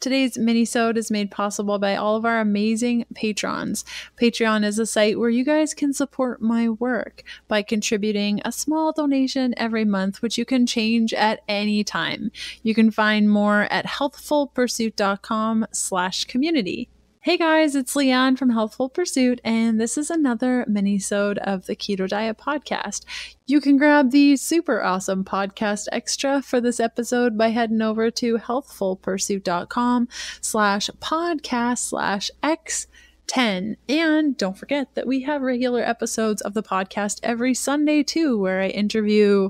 Today's mini-sode is made possible by all of our amazing patrons. Patreon is a site where you guys can support my work by contributing a small donation every month, which you can change at any time. You can find more at healthfulpursuit.com/community. Hey guys, it's Leanne from Healthful Pursuit, and this is another mini-sode of the Keto Diet Podcast. You can grab the super awesome podcast extra for this episode by heading over to healthfulpursuit.com/podcast/X10. And don't forget that we have regular episodes of the podcast every Sunday too, where I interview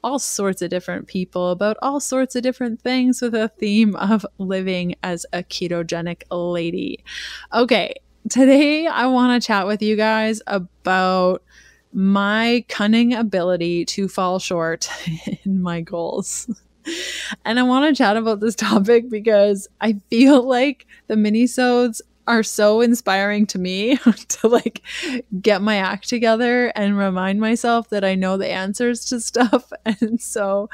all sorts of different people about all sorts of different things with a theme of living as a ketogenic lady. Okay, today I want to chat with you guys about my cunning ability to fall short in my goals. And I want to chat about this topic because I feel like the mini-sodes are so inspiring to me to like get my act together and remind myself that I know the answers to stuff. And so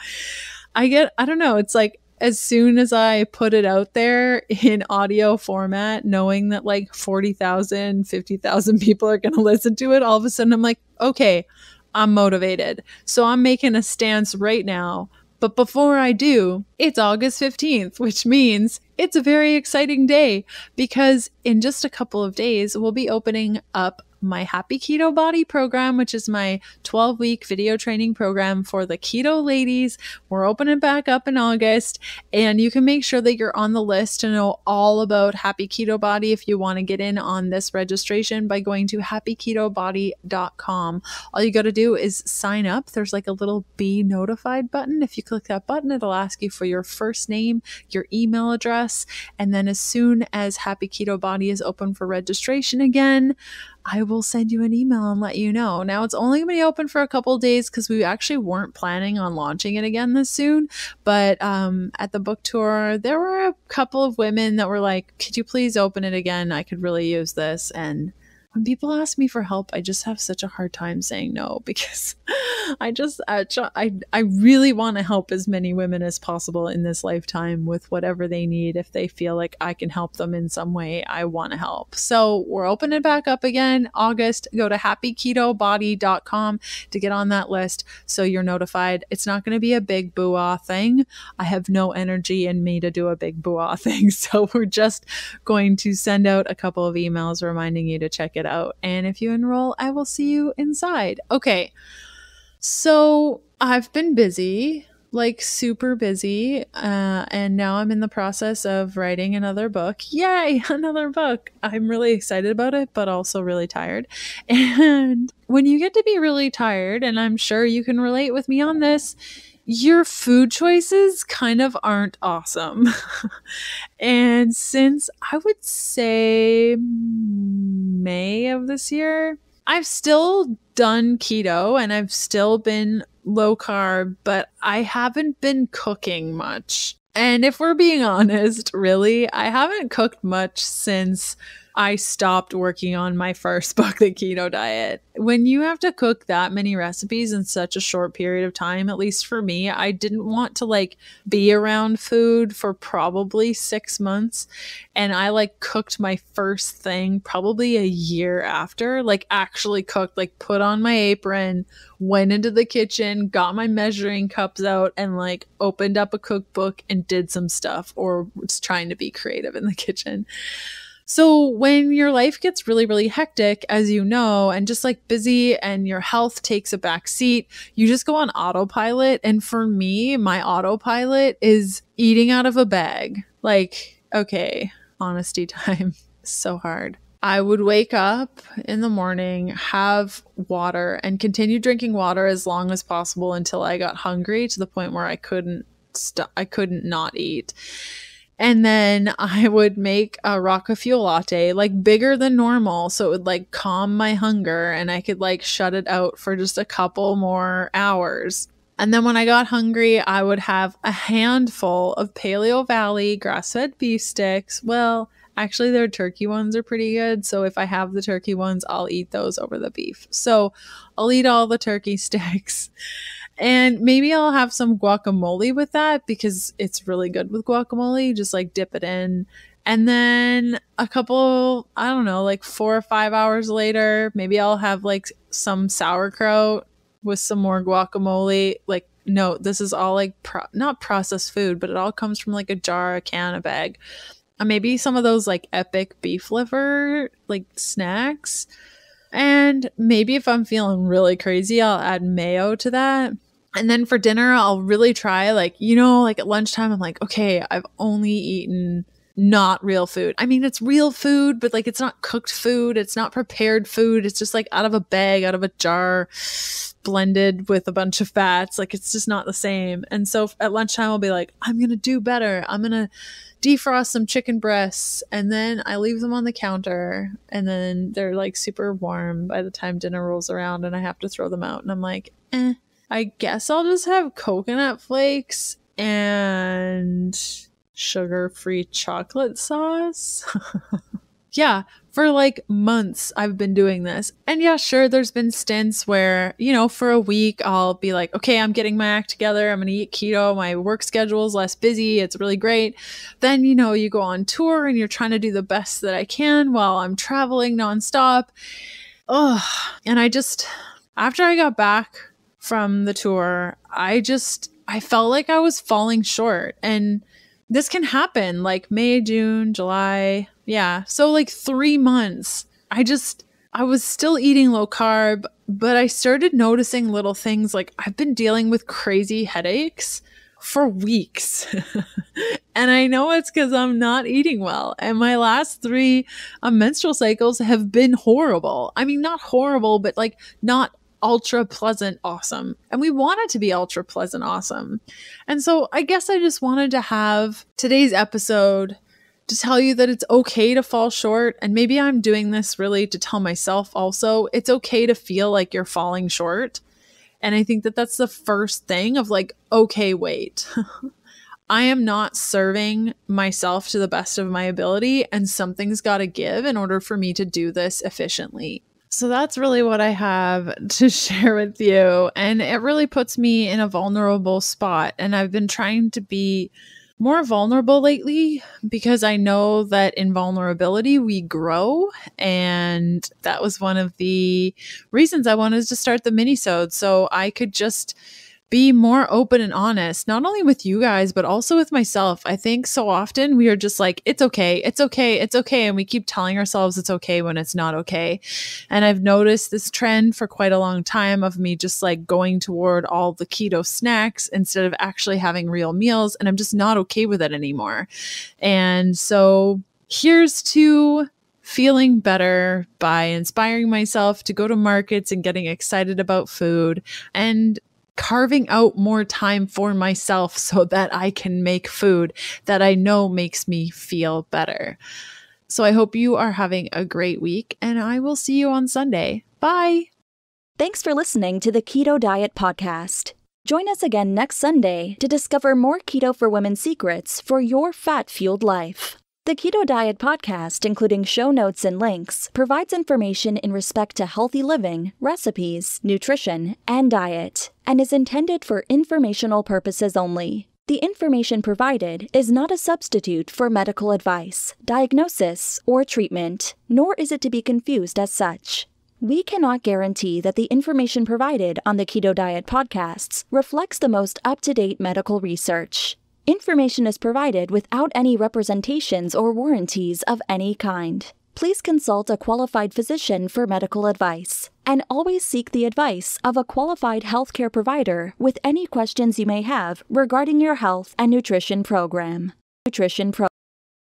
I don't know, it's like as soon as I put it out there in audio format, knowing that like 40,000, 50,000 people are going to listen to it, all of a sudden I'm like, okay, I'm motivated. So I'm making a stance right now. But before I do, it's August 15th, which means it's a very exciting day because in just a couple of days, we'll be opening up my Happy Keto Body program, which is my 12-week video training program for the keto ladies. We're opening back up in August, and you can make sure that you're on the list to know all about Happy Keto Body if you want to get in on this registration by going to happyketobody.com. All you got to do is sign up. There's like a little be notified button. If you click that button, it'll ask you for your first name, your email address, and then as soon as Happy Keto Body is open for registration again, I will send you an email and let you know. Now, it's only going to be open for a couple of days because we actually weren't planning on launching it again this soon. But at the book tour, there were a couple of women that were like, could you please open it again? I could really use this. And when people ask me for help, I just have such a hard time saying no because I really want to help as many women as possible in this lifetime with whatever they need. If they feel like I can help them in some way, I want to help. So we're opening it back up again, August. Go to happyketobody.com to get on that list so you're notified. It's not going to be a big boo-ah thing. I have no energy in me to do a big boo-ah thing. So we're just going to send out a couple of emails reminding you to check it out. And if you enroll, I will see you inside. Okay. So I've been busy, like super busy, and now I'm in the process of writing another book. Yay, another book. I'm really excited about it, but also really tired. And when you get to be really tired, and I'm sure you can relate with me on this, your food choices kind of aren't awesome. And since I would say May of this year, I've still done keto and I've still been low carb, but I haven't been cooking much. And if we're being honest, really, I haven't cooked much since I stopped working on my first book, The Keto Diet. When you have to cook that many recipes in such a short period of time, at least for me, I didn't want to like be around food for probably 6 months. And I like cooked my first thing probably a year after, like actually cooked, like put on my apron, went into the kitchen, got my measuring cups out and like opened up a cookbook and did some stuff or was trying to be creative in the kitchen. So when your life gets really, really hectic, as you know, and just like busy and your health takes a back seat, you just go on autopilot. And for me, my autopilot is eating out of a bag. Like, okay, honesty time. So hard. I would wake up in the morning, have water, and continue drinking water as long as possible until I got hungry to the point where I couldn't not eat. And then I would make a Rocca Fuel latte, like bigger than normal. So it would like calm my hunger and I could like shut it out for just a couple more hours. And then when I got hungry, I would have a handful of Paleo Valley grass-fed beef sticks. Well, actually their turkey ones are pretty good. So if I have the turkey ones, I'll eat those over the beef. So I'll eat all the turkey sticks. And maybe I'll have some guacamole with that because it's really good with guacamole. Just like dip it in. And then a couple, I don't know, like 4 or 5 hours later, maybe I'll have like some sauerkraut with some more guacamole. Like, no, this is all like not processed food, but it all comes from like a jar, a can, a bag. And maybe some of those like epic beef liver like snacks. And maybe if I'm feeling really crazy, I'll add mayo to that. And then for dinner, I'll really try like, like at lunchtime, I'm like, okay, I've only eaten not real food. I mean, it's real food, but like it's not cooked food. It's not prepared food. It's just like out of a bag, out of a jar, blended with a bunch of fats. Like it's just not the same. And so at lunchtime, I'll be like, I'm going to do better. I'm going to defrost some chicken breasts, and then I leave them on the counter, and then they're like super warm by the time dinner rolls around and I have to throw them out. And I'm like, I guess I'll just have coconut flakes and sugar-free chocolate sauce. Yeah, for like months I've been doing this. And yeah, sure, there's been stints where, for a week I'll be like, okay, I'm getting my act together. I'm going to eat keto. My work schedule is less busy. It's really great. Then, you go on tour and you're trying to do the best that I can while I'm traveling nonstop. Oh, and after I got back from the tour, I felt like I was falling short. And this can happen like May, June, July. Yeah. So like 3 months, I was still eating low carb, but I started noticing little things like I've been dealing with crazy headaches for weeks. And I know it's because I'm not eating well. And my last 3 menstrual cycles have been horrible. I mean, not horrible, but like not ultra pleasant awesome. And we want it to be ultra pleasant awesome. And so I guess I just wanted to have today's episode to tell you that it's okay to fall short. And maybe I'm doing this really to tell myself also, it's okay to feel like you're falling short. And I think that that's the first thing of like, okay, wait, I am not serving myself to the best of my ability, and something's got to give in order for me to do this efficiently. So that's really what I have to share with you. And it really puts me in a vulnerable spot. And I've been trying to be more vulnerable lately because I know that in vulnerability we grow. And that was one of the reasons I wanted to start the mini-sode, so I could just be more open and honest, not only with you guys, but also with myself. I think so often we are just like, it's okay, it's okay, it's okay. And we keep telling ourselves it's okay when it's not okay. And I've noticed this trend for quite a long time of me just like going toward all the keto snacks instead of actually having real meals. And I'm just not okay with it anymore. And so here's to feeling better by inspiring myself to go to markets and getting excited about food, and carving out more time for myself so that I can make food that I know makes me feel better. So I hope you are having a great week, and I will see you on Sunday. Bye. Thanks for listening to the Keto Diet Podcast. Join us again next Sunday to discover more keto for women secrets for your fat-fueled life. The Keto Diet Podcast, including show notes and links, provides information in respect to healthy living, recipes, nutrition, and diet, and is intended for informational purposes only. The information provided is not a substitute for medical advice, diagnosis, or treatment, nor is it to be confused as such. We cannot guarantee that the information provided on the Keto Diet Podcasts reflects the most up-to-date medical research. Information is provided without any representations or warranties of any kind. Please consult a qualified physician for medical advice, and always seek the advice of a qualified healthcare provider with any questions you may have regarding your health and nutrition program.